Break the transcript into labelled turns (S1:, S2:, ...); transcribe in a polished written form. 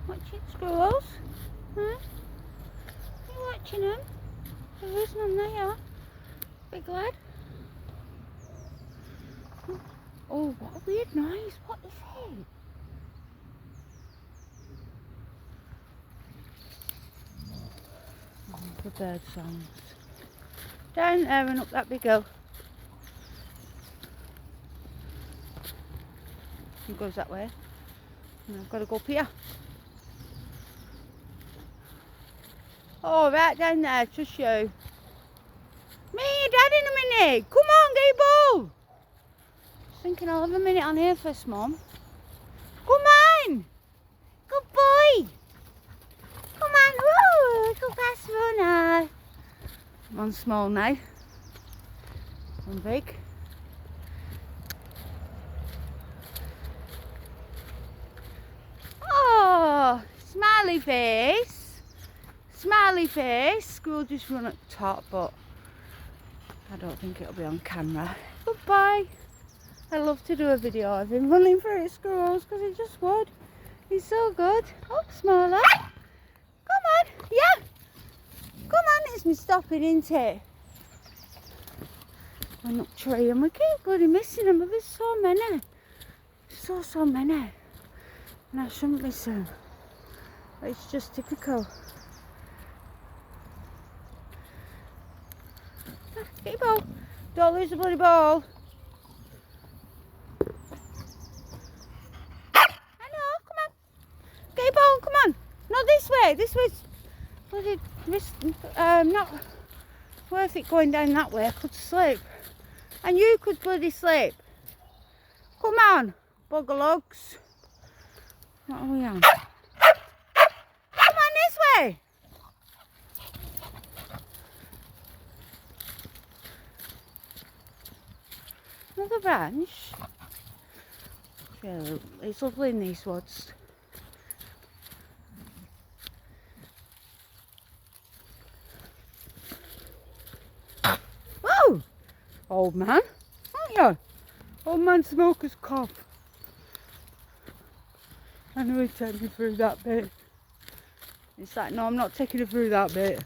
S1: Watching squirrels? Huh? Are you watching them? There is none there. Big lad. Oh, what a weird noise. What is it? Oh, the bird songs. Down there and up that big hill. It goes that way. And I've got to go up here. Oh, right down there, just you. Me and your dad in a minute. Come on, get your ball. Thinking I'll have a minute on here first, Mum. Come on. Good boy. Come on. Woo, little fast runner. One small now. One big. Oh, smiley face. Smiley face. Squirrel just run at the top, but I don't think it'll be on camera. Goodbye. I love to do a video of him running through squirrels because he just would. He's so good. Oh, smaller. Come on. Yeah. Come on. It's me stopping, isn't it? We're not tree and we keep bloody missing them, but there's so many. So many. And I shouldn't miss them. But it's just typical. Get your ball. Don't lose the bloody ball. I know, come on. Get your ball, come on. Not this way. This way's bloody not worth it going down that way. I could slip. And you could bloody slip. Come on, buggerlugs. What are we on? Come on this way. Another branch. Yeah, it's lovely in these woods. Oh! Old man, aren't you? Old man smoker's cough. I know he'd take me through that bit. It's like, no, I'm not taking her through that bit.